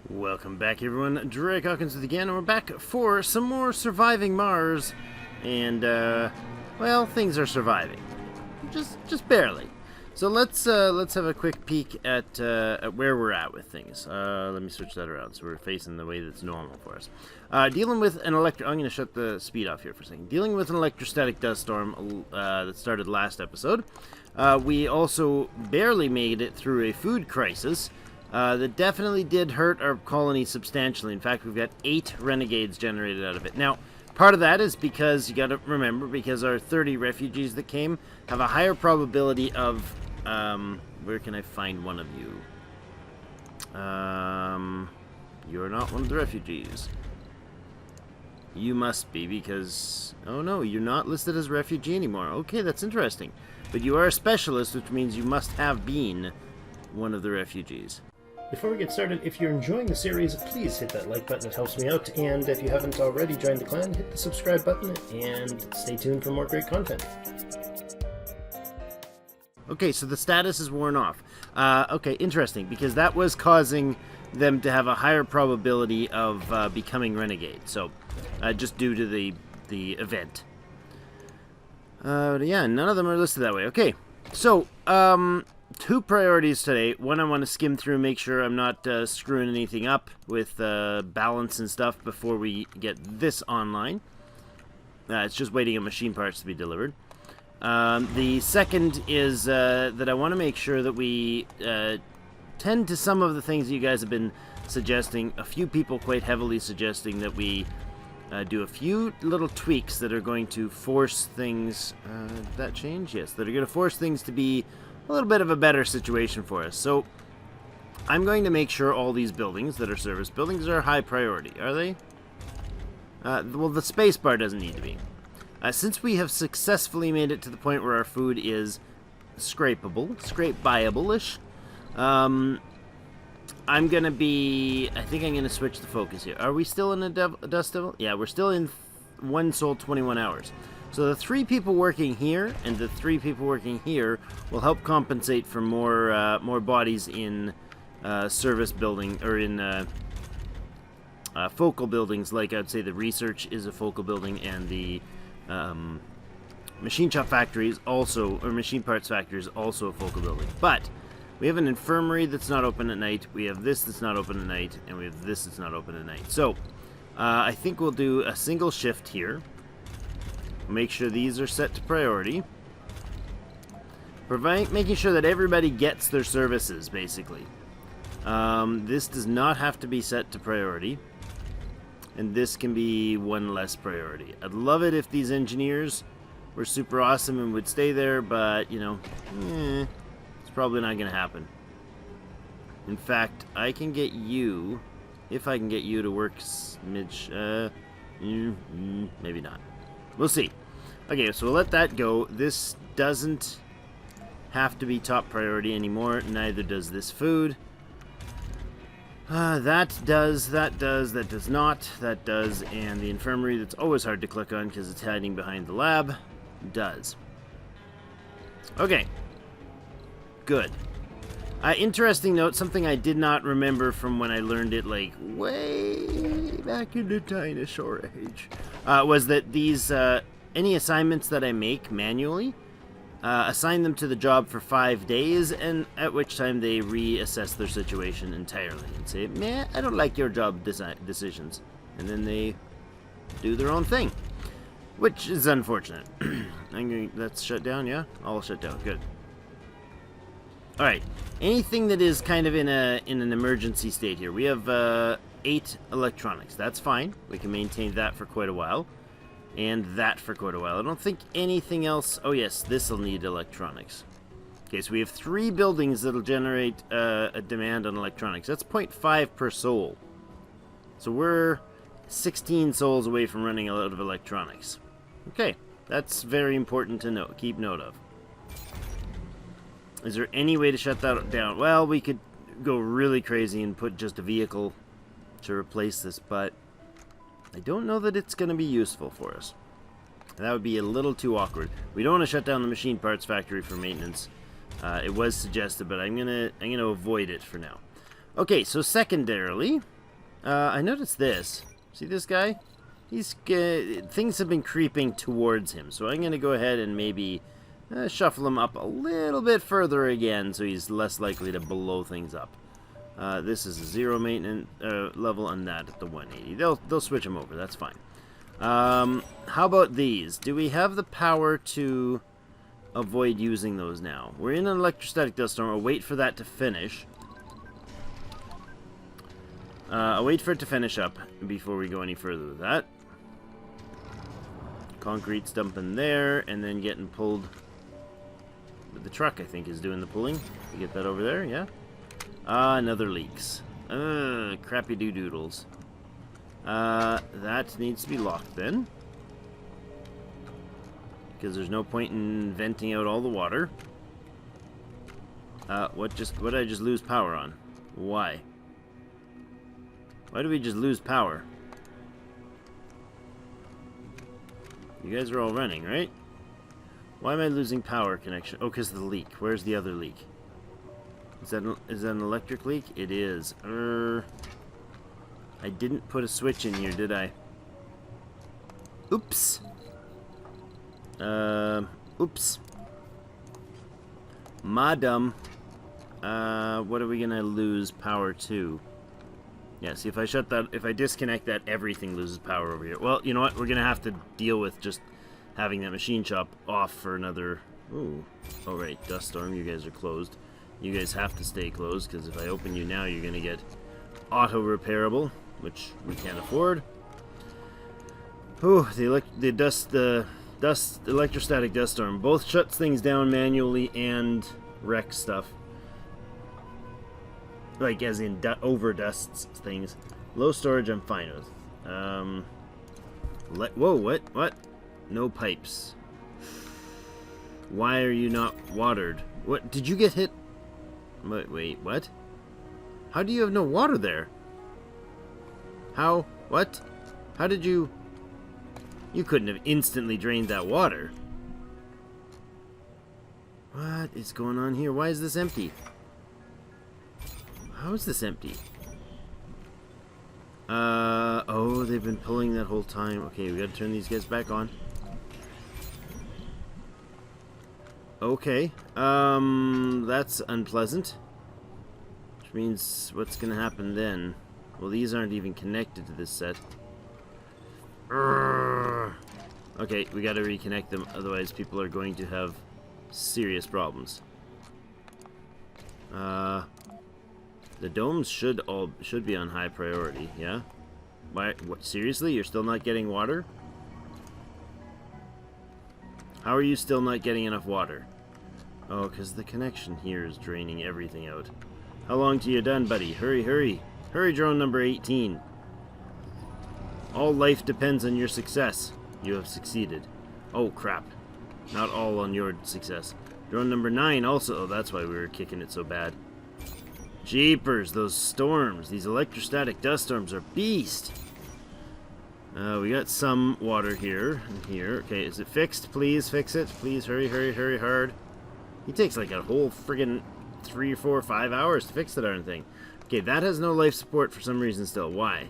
Welcome back, everyone. Drake Hawkins with again, and we're back for some more surviving Mars. And well, things are surviving, just barely. So let's have a quick peek at where we're at with things. Let me switch that around so we're facing the way that's normal for us. Dealing with an I'm going to shut the speed off here for a second. Dealing with an electrostatic dust storm that started last episode. We also barely made it through a food crisis. That definitely did hurt our colony substantially. In fact, we've got 8 renegades generated out of it. Now, part of that is because, you gotta remember, because our 30 refugees that came have a higher probability of, where can I find one of you? You're not one of the refugees. You must be, because, oh no, you're not listed as a refugee anymore. Okay, that's interesting. But you are a specialist, which means you must have been one of the refugees. Before we get started, if you're enjoying the series, please hit that like button, it helps me out, and if you haven't already joined the clan, hit the subscribe button, and stay tuned for more great content. Okay, so the status is worn off. Okay, interesting, because that was causing them to have a higher probability of becoming renegades, so just due to the event. Yeah, none of them are listed that way. Okay, so, 2 priorities today. One, I want to skim through, make sure I'm not screwing anything up with balance and stuff before we get this online. It's just waiting on machine parts to be delivered. The second is that I want to make sure that we tend to some of the things that you guys have been suggesting. A few people quite heavily suggesting that we do a few little tweaks that are going to force things... did that change? Yes, that are going to force things to be a little bit of a better situation for us. So I'm going to make sure all these buildings that are service buildings are high priority. Are they? Well, the space bar doesn't need to be. Since we have successfully made it to the point where our food is scrape-buyable-ish, I'm going to be... I think I'm going to switch the focus here. Are we still in a dust devil? Yeah, we're still in 1 soul 21 hours. So the 3 people working here and the 3 people working here will help compensate for more bodies in service building, or in focal buildings. Like I'd say the research is a focal building, and the machine shop factory is also, or machine parts factory is also a focal building. But we have an infirmary that's not open at night. We have this that's not open at night, and we have this that's not open at night. So I think we'll do a single shift here. Make sure these are set to priority. Making sure that everybody gets their services, basically. This does not have to be set to priority. And this can be 1 less priority. I'd love it if these engineers were super awesome and would stay there, but, you know, it's probably not going to happen. In fact, I can get you, if I can get you to work maybe not. We'll see. Okay, so we'll let that go. This doesn't have to be top priority anymore. Neither does this food. That does, that does not, that does, and the infirmary that's always hard to click on because it's hiding behind the lab, does. Okay. Good. Interesting note, something I did not remember from when I learned it, like, way back in the dinosaur age, was that these, any assignments that I make manually, assign them to the job for 5 days, and at which time they reassess their situation entirely and say, "Meh, I don't like your job decisions," and then they do their own thing, which is unfortunate. That's shut down, yeah? All shut down, good. Alright, anything that is kind of in an emergency state here. We have 8 electronics. That's fine. We can maintain that for quite a while. And that for quite a while. I don't think anything else... Oh yes, this will need electronics. Okay, so we have 3 buildings that'll generate a demand on electronics. That's 0.5 per soul. So we're 16 souls away from running out of electronics. Okay, that's very important to know. Keep note of. Is there any way to shut that down? Well, we could go really crazy and put just a vehicle to replace this, but I don't know that it's going to be useful for us. That would be a little too awkward. We don't want to shut down the machine parts factory for maintenance. It was suggested, but I'm gonna avoid it for now. Okay, so secondarily, I noticed this. See this guy? Things have been creeping towards him, so I'm going to go ahead and maybe shuffle him up a little bit further again, so he's less likely to blow things up. This is a 0 maintenance level, and that at the 180. They'll switch him over. That's fine. How about these? Do we have the power to avoid using those now? We're in an electrostatic dust storm. I'll wait for that to finish. I'll wait for it to finish up before we go any further with that. Concrete's dumping there, and then getting pulled. The truck, I think, is doing the pulling. We get that over there, yeah? Another leaks. Crappy doo-doodles. That needs to be locked then. Because there's no point in venting out all the water. What did I just lose power on? Why? Why do we just lose power? You guys are all running, right? Why am I losing power connection? Oh, because of the leak. Where's the other leak? Is that an electric leak? It is. I didn't put a switch in here, did I? Oops. Oops. Madam. What are we gonna lose power to? Yeah, see, if I disconnect that, everything loses power over here. Well, you know what? We're gonna have to deal with just having that machine shop off for another... Ooh. Oh, right. Dust storm. You guys are closed. You guys have to stay closed, because if I open you now, you're gonna get auto-repairable, which we can't afford. Ooh, the electrostatic dust storm both shuts things down manually and wrecks stuff. Like, as in, overdusts things. Low storage, I'm fine with. Whoa, what? No pipes. Why are you not watered? What? Did you get hit? Wait, what? How do you have no water there? How? What? How did you... You couldn't have instantly drained that water. What is going on here? Why is this empty? How is this empty? Oh, they've been pulling that whole time. Okay, we gotta turn these guys back on. Okay, that's unpleasant. Which means, what's gonna happen then? Well, these aren't even connected to this set. Okay, we gotta reconnect them, otherwise people are going to have serious problems. The domes should be on high priority, yeah? Why? What? Seriously? You're still not getting water? How are you still not getting enough water? Oh, because the connection here is draining everything out. How long till you're done, buddy? Hurry, hurry. Hurry, drone number 18. All life depends on your success. You have succeeded. Oh, crap. Not all on your success. Drone number 9 also. Oh, that's why we were kicking it so bad. Jeepers, those storms. These electrostatic dust storms are beast. We got some water here and here. Okay, is it fixed? Please fix it. Please hurry, hurry, hurry hard. He takes like a whole friggin' 3, 4, 5 hours to fix the darn thing. Okay, that has no life support for some reason still. Why?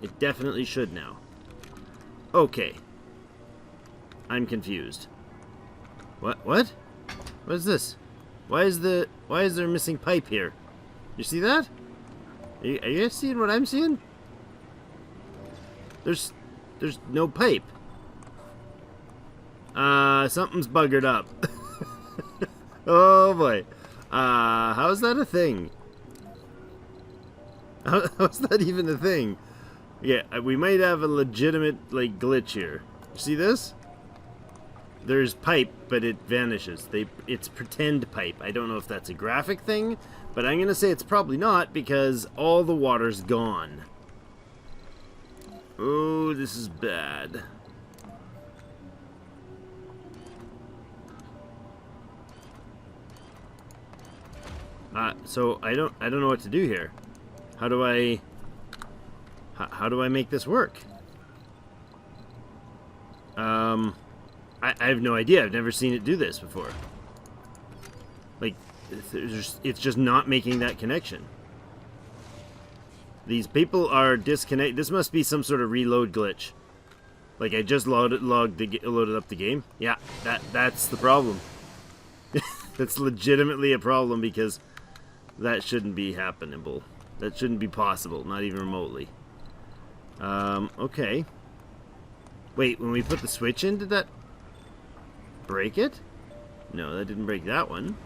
It definitely should now. Okay. I'm confused. What? What? What is this? Why is there a missing pipe here? You see that? Are you guys seeing what I'm seeing? There's no pipe. Something's buggered up. Oh boy. How's that a thing? How's that even a thing? Yeah, we might have a legitimate, like, glitch here. See this? There's pipe, but it vanishes. It's pretend pipe. I don't know if that's a graphic thing, but I'm gonna say it's probably not, because all the water's gone. Oh, this is bad. So I don't know what to do here. How do I make this work? I have no idea. I've never seen it do this before. Like, it's just not making that connection. These people are disconnected. This must be some sort of reload glitch. Like I just loaded up the game. Yeah, that's the problem. That's legitimately a problem because that shouldn't be happenable. That shouldn't be possible, not even remotely. Okay. Wait, when we put the switch in, did that break it? No, that didn't break that one.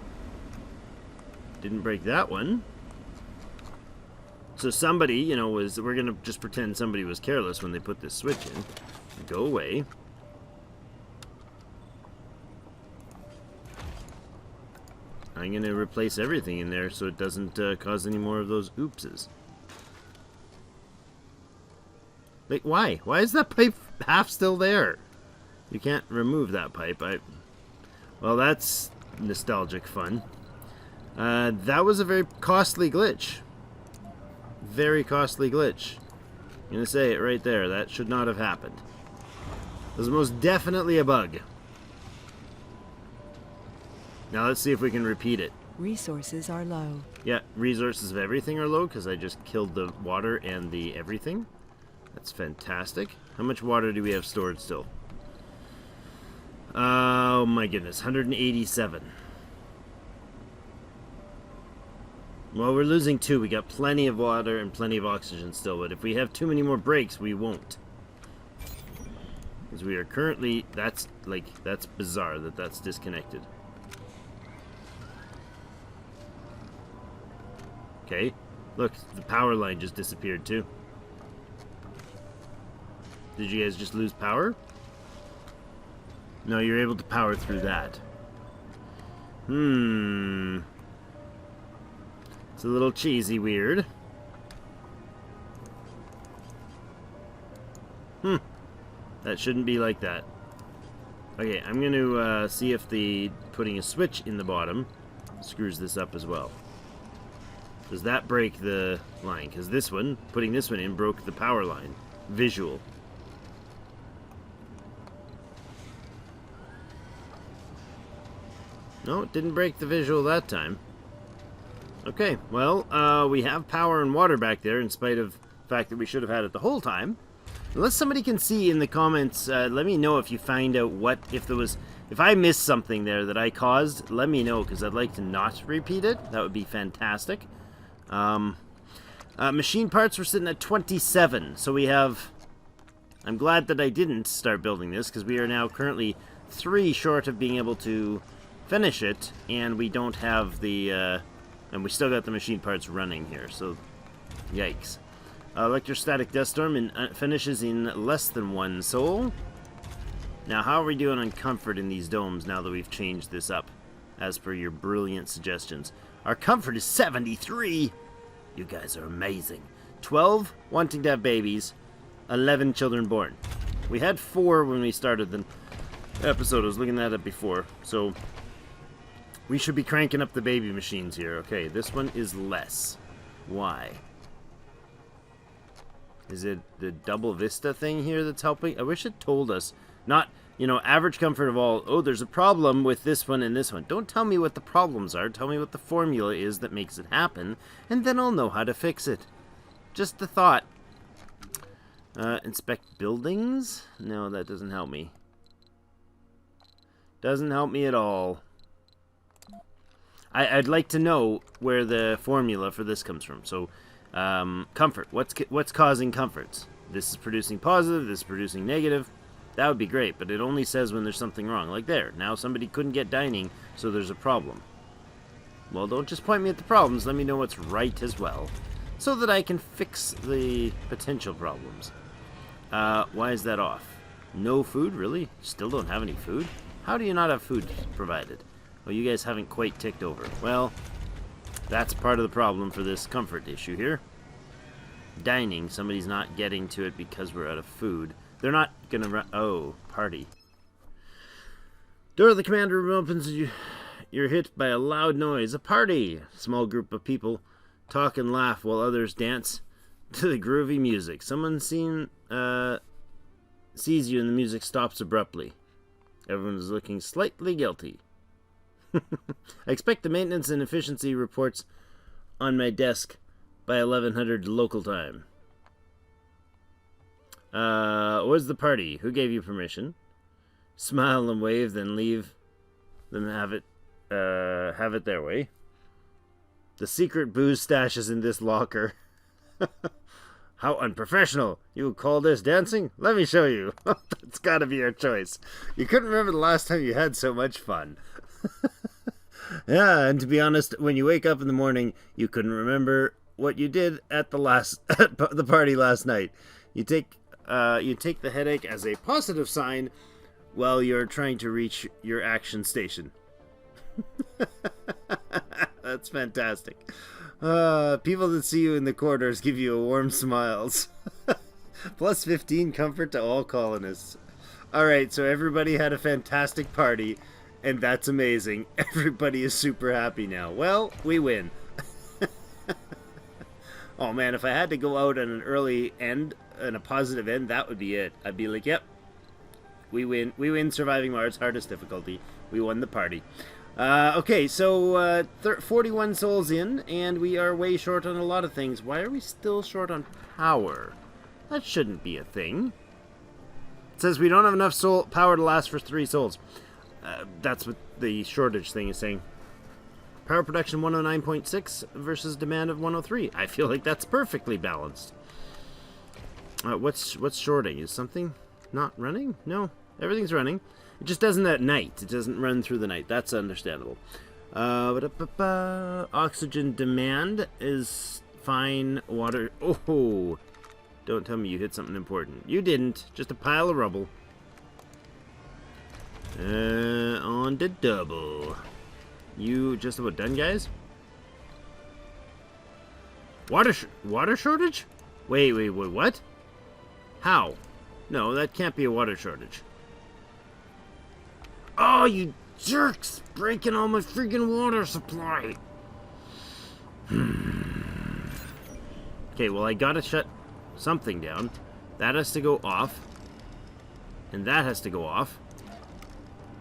Didn't break that one. So somebody, you know, we're gonna just pretend somebody was careless when they put this switch in. Go away. I'm gonna replace everything in there so it doesn't cause any more of those oopses. Like, why? Why is that pipe half still there? You can't remove that pipe. Well, that's nostalgic fun. That was a very costly glitch. Very costly glitch. I'm gonna say it right there. That should not have happened. It was most definitely a bug. Now let's see if we can repeat it. Resources are low. Yeah, resources of everything are low because I just killed the water and the everything. That's fantastic. How much water do we have stored still? Oh my goodness, 187. Well, we're losing 2. We got plenty of water and plenty of oxygen still, but if we have too many more breaks, we won't. Because we are currently... That's bizarre that that's disconnected. Okay. Look, the power line just disappeared too. Did you guys just lose power? No, you're able to power through that. It's a little cheesy weird. That shouldn't be like that. Okay, I'm going to see if putting a switch in the bottom screws this up as well. Does that break the line? Because putting this one in broke the power line. Visual. No, it didn't break the visual that time. Okay, well, we have power and water back there in spite of the fact that we should have had it the whole time. Unless somebody can see in the comments, let me know if you find out if I missed something there that I caused, let me know, because I'd like to not repeat it. That would be fantastic. Machine parts were sitting at 27, so we have... I'm glad that I didn't start building this, because we are now currently 3 short of being able to finish it, and we don't have the... and we still got the machine parts running here, so yikes. Electrostatic dust storm finishes in less than 1 soul. Now, how are we doing on comfort in these domes now that we've changed this up, as per your brilliant suggestions? Our comfort is 73! You guys are amazing. 12 wanting to have babies, 11 children born. We had 4 when we started the episode. I was looking at it before, so we should be cranking up the baby machines here. Okay, this one is less. Why? Is it the double vista thing here that's helping? I wish it told us. Not, you know, average comfort of all. Oh, there's a problem with this one and this one. Don't tell me what the problems are. Tell me what the formula is that makes it happen, and then I'll know how to fix it. Just the thought. Inspect buildings? No, that doesn't help me. Doesn't help me at all. I'd like to know where the formula for this comes from. So, comfort. What's causing comforts? This is producing positive, this is producing negative. That would be great, but it only says when there's something wrong. Like there. Now somebody couldn't get dining, so there's a problem. Well, don't just point me at the problems. Let me know what's right as well, so that I can fix the potential problems. Why is that off? No food? Really? Still don't have any food? How do you not have food provided? Well, you guys haven't quite ticked over. Well, that's part of the problem for this comfort issue here. Dining, somebody's not getting to it because we're out of food. They're not gonna run... Oh, party. Door of the command room opens and you're hit by a loud noise. A party! Small group of people talk and laugh while others dance to the groovy music. Someone sees you and the music stops abruptly. Everyone is looking slightly guilty. I expect the maintenance and efficiency reports on my desk by 1100 local time. Where's the party? Who gave you permission? Smile and wave, then leave them have it their way. The secret booze stash is in this locker. How unprofessional! You would call this dancing? Let me show you. That's gotta be your choice. You couldn't remember the last time you had so much fun. Yeah, and to be honest, when you wake up in the morning, you couldn't remember what you did at the party last night. You take the headache as a positive sign while you're trying to reach your action station. That's fantastic. People that see you in the corridors give you warm smiles. Plus 15 comfort to all colonists. Alright, so everybody had a fantastic party, and that's amazing. Everybody is super happy now. Well, we win. Oh man, if I had to go out on an early end, and a positive end, that would be it. I'd be like, yep, we win. We win surviving Mars, hardest difficulty. We won the party. Okay, so 41 souls in, and we are way short on a lot of things. Why are we still short on power? That shouldn't be a thing. It says we don't have enough power to last for 3 souls. That's what the shortage thing is saying. Power production 109.6 versus demand of 103. I feel like that's perfectly balanced. What's shorting? Is something not running? No, everything's running. It just doesn't at night. It doesn't run through the night. That's understandable. Oxygen demand is fine. Water. Oh, don't tell me you hit something important. You didn't. Just a pile of rubble. On the double. You just about done, guys? Water shortage? Wait, what? How? No, that can't be a water shortage. Oh, you jerks! Breaking all my freaking water supply! Okay, well, I gotta shut something down. That has to go off. And that has to go off.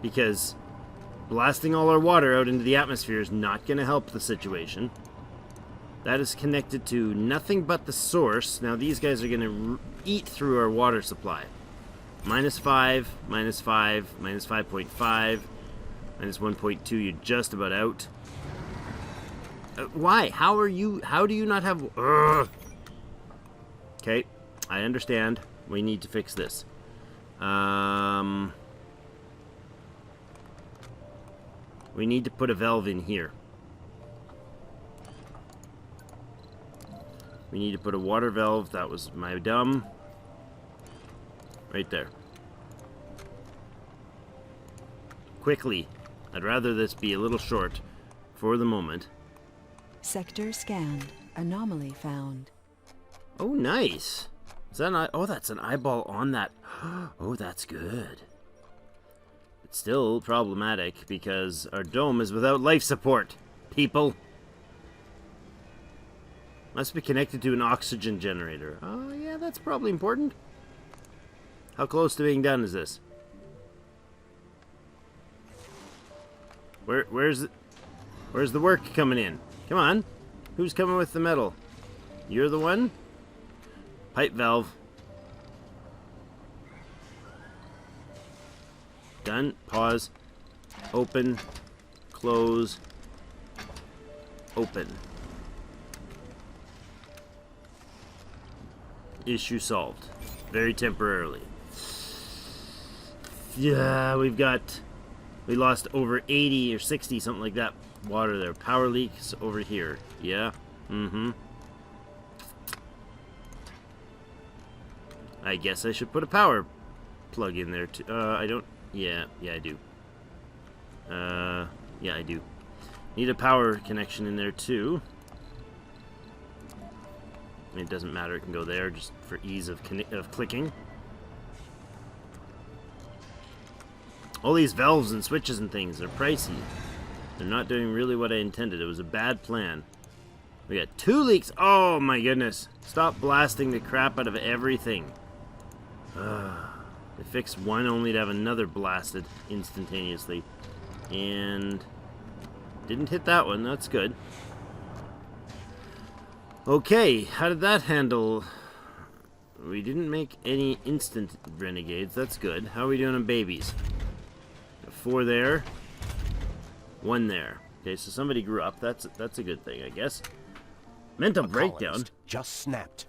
Because blasting all our water out into the atmosphere is not gonna help the situation. That is connected to nothing but the source. Now, these guys are gonna eat through our water supply. -5, -5, -5.5, -1.2, you're just about out. Why? How do you not have... Okay, I understand. We need to fix this. We need to put a valve in here. We need to put a water valve. That was my dumb. Right there. Quickly. I'd rather this be a little short for the moment. Sector scanned. Anomaly found. Oh, nice. Is that an oh, that's an eyeball on that. Oh, that's good. It's still problematic because our dome is without life support, people. Must be connected to an oxygen generator. Oh, yeah, that's probably important. How close to being done is this? Where's the work coming in? Come on. Who's coming with the metal? You're the one? Pipe valve. Done. Pause. Open. Close. Open. Issue solved. Very temporarily. Yeah, we lost over 80 or 60, something like that, water there. Power leaks over here. Yeah. I guess I should put a power plug in there too. I don't... Yeah, I do. Yeah, I do. Need a power connection in there too. I mean, it doesn't matter. It can go there just for ease of clicking. All these valves and switches and things are pricey. They're not doing really what I intended. It was a bad plan. We got 2 leaks. Oh my goodness. Stop blasting the crap out of everything. They fixed one only to have another blasted instantaneously. And didn't hit that one. That's good. Okay, how did that handle? We didn't make any instant renegades. That's good. How are we doing on babies? 4 there. 1 there. Okay, so somebody grew up. That's a good thing, I guess. Mental breakdown. Colonist just snapped.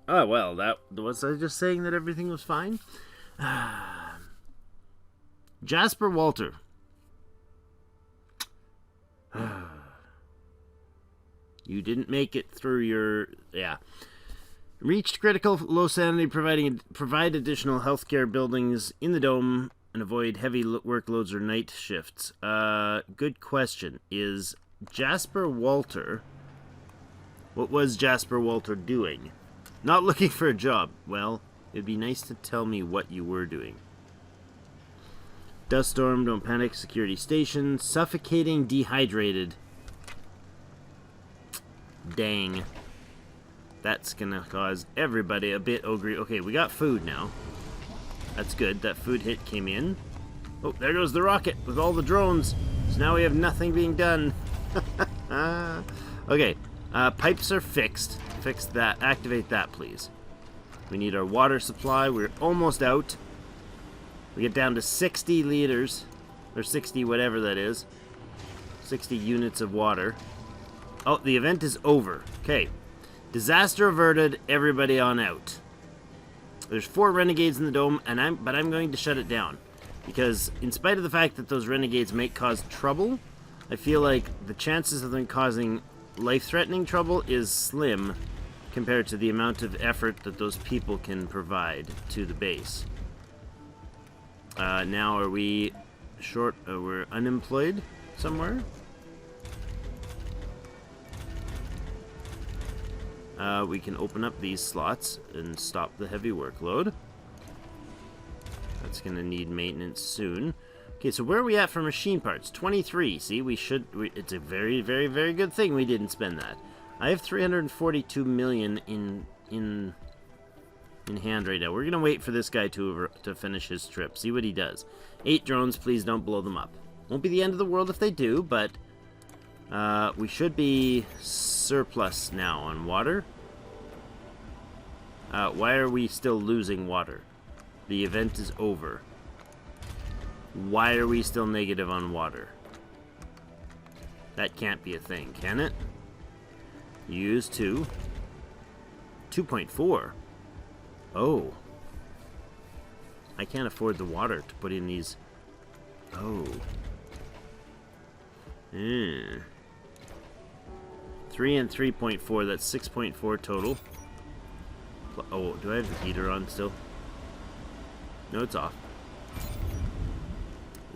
Oh, well, that was I just saying that everything was fine? Jasper Walter. You didn't make it through your... Yeah. Reached critical low sanity, provide additional healthcare buildings in the dome and avoid heavy workloads or night shifts. Good question. Is Jasper Walter... What was Jasper Walter doing? Not looking for a job. Well, it'd be nice to tell me what you were doing. Dust storm, don't panic, security station, suffocating, dehydrated. Dang. That's gonna cause everybody a bit ogre. Okay, we got food now. That's good. That food hit came in. Oh, there goes the rocket with all the drones. So now we have nothing being done. Okay, pipes are fixed. Fix that. Activate that, please. We need our water supply. We're almost out. We get down to 60 liters. Or 60 whatever that is. 60 units of water. Oh, the event is over. Okay. Disaster averted. Everybody on out. There's 4 renegades in the dome, but I'm going to shut it down. Because in spite of the fact that those renegades may cause trouble, I feel like the chances of them causing life-threatening trouble is slim compared to the amount of effort that those people can provide to the base. Now are we short? We're unemployed somewhere? We can open up these slots and stop the heavy workload. That's going to need maintenance soon. Okay, so where are we at for machine parts? 23. See, it's a very, very, very good thing we didn't spend that. I have 342 million in hand right now. We're going to wait for this guy to finish his trip. See what he does. 8 drones, please don't blow them up. Won't be the end of the world if they do, but we should be surplus now on water. Why are we still losing water? The event is over. Why are we still negative on water? That can't be a thing, can it? Use 2. 2.4. Oh. I can't afford the water to put in these. Oh. 3 and 3.4, that's 6.4 total. Oh, do I have the heater on still? No, it's off.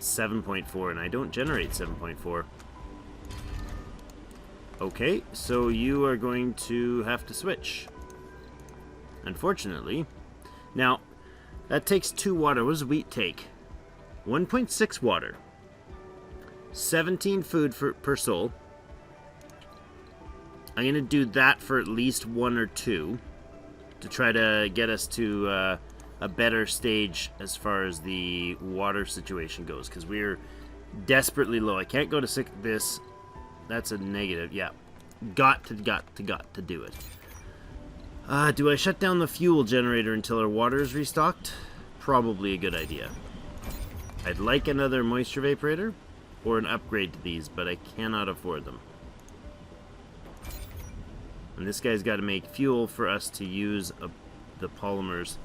7.4, and I don't generate 7.4. Okay, so you are going to have to switch. Unfortunately. Now, that takes 2 water. What does wheat take? 1.6 water. 17 food per soul. I'm going to do that for at least 1 or 2 to try to get us to a better stage as far as the water situation goes, because we're desperately low. I can't go to this. That's a negative. Yeah. Got to do it. Do I shut down the fuel generator until our water is restocked? Probably a good idea. I'd like another moisture evaporator or an upgrade to these, but I cannot afford them. And this guy's got to make fuel for us to use the polymers.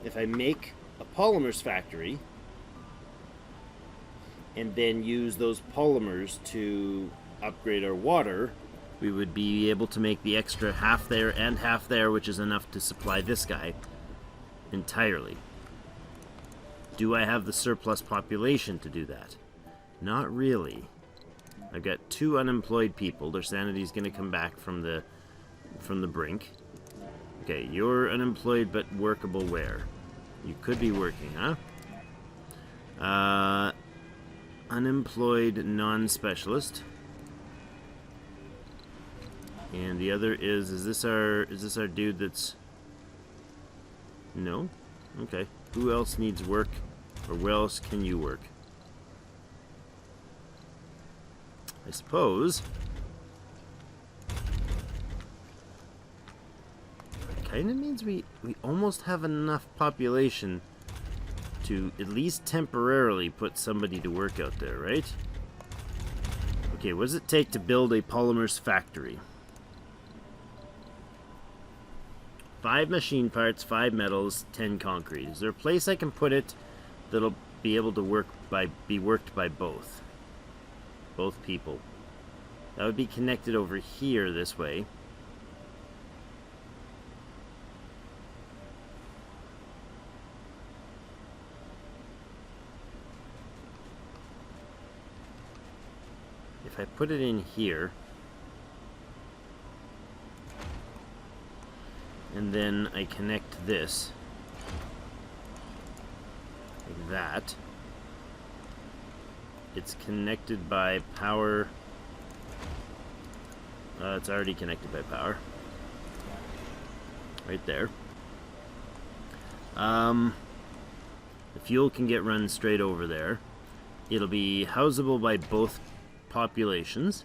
If I make a polymers factory and then use those polymers to upgrade our water, we would be able to make the extra half there and half there, which is enough to supply this guy entirely. Do I have the surplus population to do that? Not really. I've got 2 unemployed people. Their sanity's going to come back from the brink. Okay, you're unemployed but workable where? You could be working, huh? Unemployed non-specialist. And the other is this our dude that's... No? Okay. Who else needs work? Or where else can you work? I suppose kind of means we almost have enough population to at least temporarily put somebody to work out there, right? Okay, what does it take to build a polymers factory? 5 machine parts, 5 metals, 10 concrete. Is there a place I can put it that'll be able to be worked by both people? That would be connected over here this way. If I put it in here, and then I connect this like that, it's connected by power. It's already connected by power right there. The fuel can get run straight over there. It'll be houseable by both populations.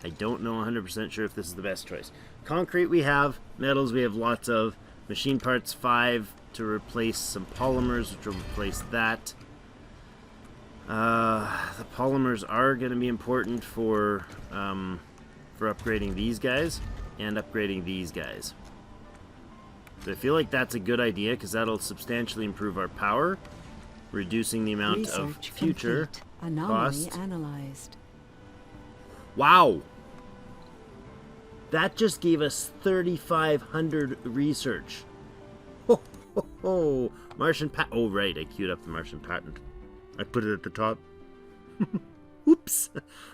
I don't know 100% sure if this is the best choice. Concrete we have, metals we have lots of, machine parts 5 to replace some polymers, which will replace that. The polymers are going to be important for upgrading these guys and upgrading these guys. So I feel like that's a good idea because that'll substantially improve our power, reducing the amount of future cost. Analyzed. Wow! That just gave us 3,500 research. Ho, ho, ho. Martian patent. Oh, right, I queued up the Martian patent. I put it at the top. Oops.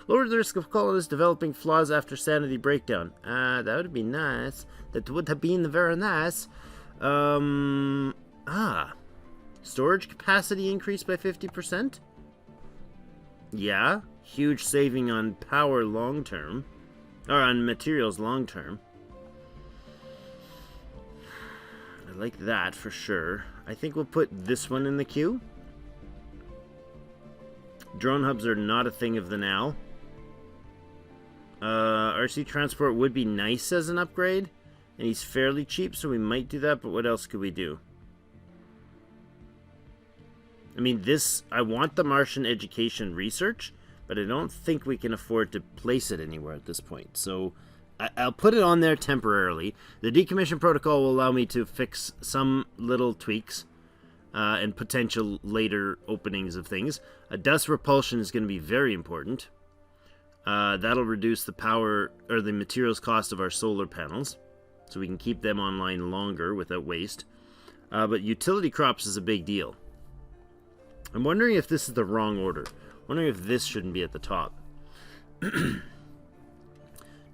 Lower the risk of colonists developing flaws after sanity breakdown. That would be nice. That would have been very nice. Storage capacity increased by 50%? Yeah. Huge saving on power long term. Or on materials long term. I like that for sure. I think we'll put this one in the queue. Drone hubs are not a thing of the now. RC transport would be nice as an upgrade. And he's fairly cheap, so we might do that, but what else could we do? I mean, I want the Martian education research, but I don't think we can afford to place it anywhere at this point. So I'll put it on there temporarily. The decommission protocol will allow me to fix some little tweaks and potential later openings of things. Dust repulsion is going to be very important. That'll reduce the power or the materials cost of our solar panels, so we can keep them online longer without waste. But utility crops is a big deal. I'm wondering if this is the wrong order. I'm wondering if this shouldn't be at the top.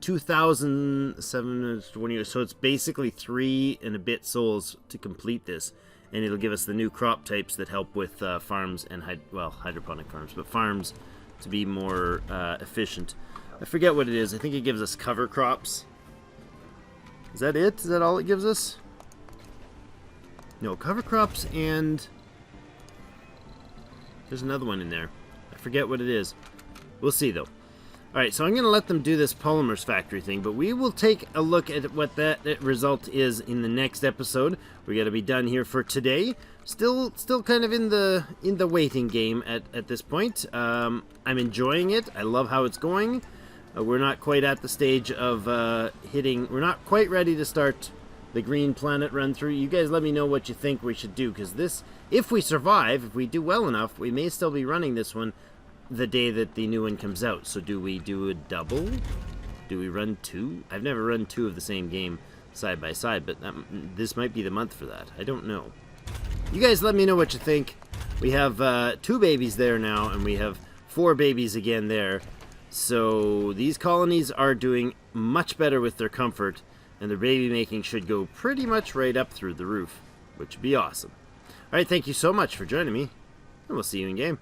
2,720, so it's basically 3 and a bit souls to complete this, and it'll give us the new crop types that help with farms and hydroponic farms, but farms to be more efficient. I forget what it is. I think it gives us cover crops. Is that it? Is that all it gives us? No, cover crops, and there's another one in there. I forget what it is. We'll see, though. Alright, so I'm going to let them do this polymers factory thing, but we will take a look at what that result is in the next episode. We got to be done here for today. Still kind of in the waiting game at this point. I'm enjoying it. I love how it's going. We're not quite at the stage of we're not quite ready to start the Green Planet run through. You guys let me know what you think we should do, because this, if we survive, if we do well enough, we may still be running this one the day that the new one comes out. So do we do a double? Do we run 2? I've never run 2 of the same game side by side, but this might be the month for that. I don't know. You guys let me know what you think. We have 2 babies there now, and we have 4 babies again there. So these colonies are doing much better with their comfort, and their baby making should go pretty much right up through the roof, which would be awesome. Alright, thank you so much for joining me, and we'll see you in game.